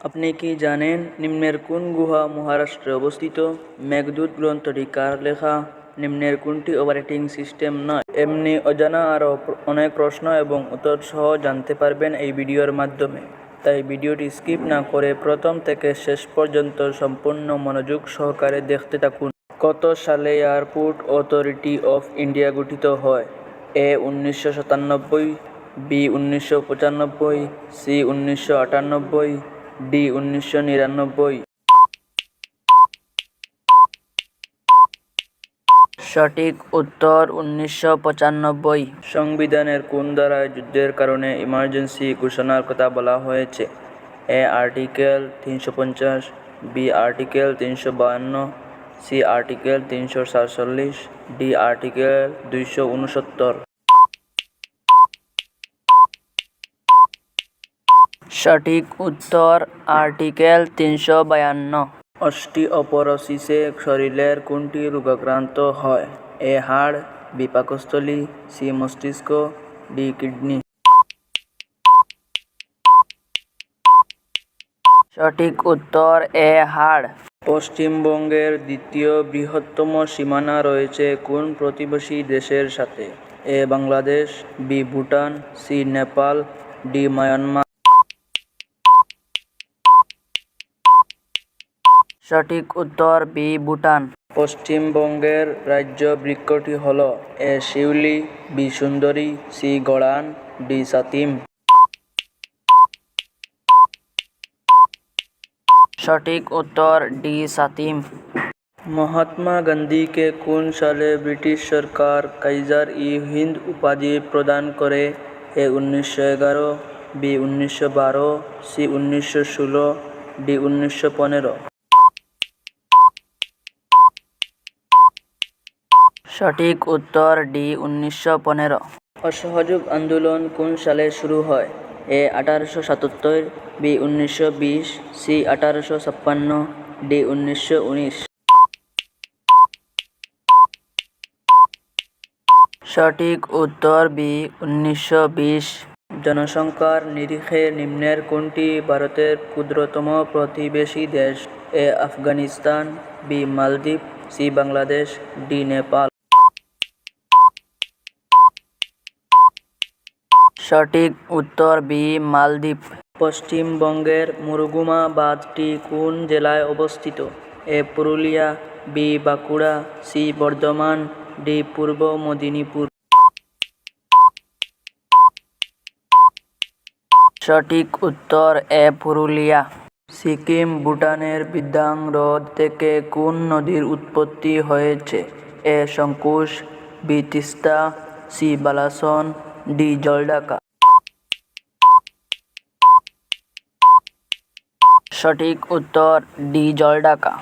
আপনি কি জানেন নিম্নের কোন গুহা মহারাষ্ট্রে অবস্থিত? মেঘদূত গ্রন্থটি কার লেখা? নিম্নের কোনটি অপারেটিং সিস্টেম নয়? এমনি অজানা আরও অনেক প্রশ্ন এবং উত্তর সহ জানতে পারবেন এই ভিডিওর মাধ্যমে, তাই ভিডিওটি স্কিপ না করে প্রথম থেকে শেষ পর্যন্ত সম্পূর্ণ মনোযোগ সহকারে দেখতে থাকুন। কত সালে এয়ারপোর্ট অথরিটি অফ ইন্ডিয়া গঠিত হয়? এ 1997, বি 1995, সি 1998, ডি 1999। সঠিক উত্তর 1995। সংবিধানের কোন ধারায় যুদ্ধের কারণে ইমার্জেন্সি ঘোষণার কথা বলা হয়েছে? A article 350, B article 352, C article 347, D article 269। সঠিক উত্তর আর্টিকেল 352। অস্টিওপরোসিসে শরীরের কোনটি রোগাক্রান্ত হয়? এ হাড়, বি পাকস্থলী, সি মস্তিষ্ক, ডি কিডনি। সঠিক উত্তর এ হাড়। পশ্চিমবঙ্গের দ্বিতীয় বৃহত্তম সীমানা রয়েছে কোন প্রতিবেশী দেশের সাথে? A Bangladesh, B Bhutan, C Nepal, D Myanmar. সঠিক উত্তর বি ভুটান। পশ্চিমবঙ্গের রাজ্য বৃক্ষটি হল? এ শিউলি, বি সুন্দরী, সি গড়ান, ডি সাতিম। সঠিক উত্তর ডি সাতিম। মহাত্মা গান্ধীকে কোন সালে ব্রিটিশ সরকার কাইজার-ই-হিন্দ উপাধি প্রদান করে? এ 1911, বি 1912, সি 1916, ডি 1915। সঠিক উত্তর ডি 1915। অসহযোগ আন্দোলন কোন সালে শুরু হয়? এ 1877, বি 1920, সি 1856, ডি 1919। সঠিক উত্তর বি 1920। জনসংখ্যার নিরিখে নিম্নের কোনটি ভারতের ক্ষুদ্রতম প্রতিবেশী দেশ? এ আফগানিস্তান, বি মালদ্বীপ, সি বাংলাদেশ, ডি নেপাল। সঠিক উত্তর বি মালদ্বীপ। পশ্চিমবঙ্গের মুরুগুমা বাঁধটি কোন জেলায় অবস্থিত? A Purulia, B Bankura, C Bardhaman, D Purba Medinipur. সঠিক উত্তর এ পুরুলিয়া। সিকিম ভুটানের বিদ্যাং হ্রদ থেকে কোন নদীর উৎপত্তি হয়েছে? A Sankosh, B Teesta, C Balason, D Jaldhaka. সঠিক উত্তর ডি জলঢাকা।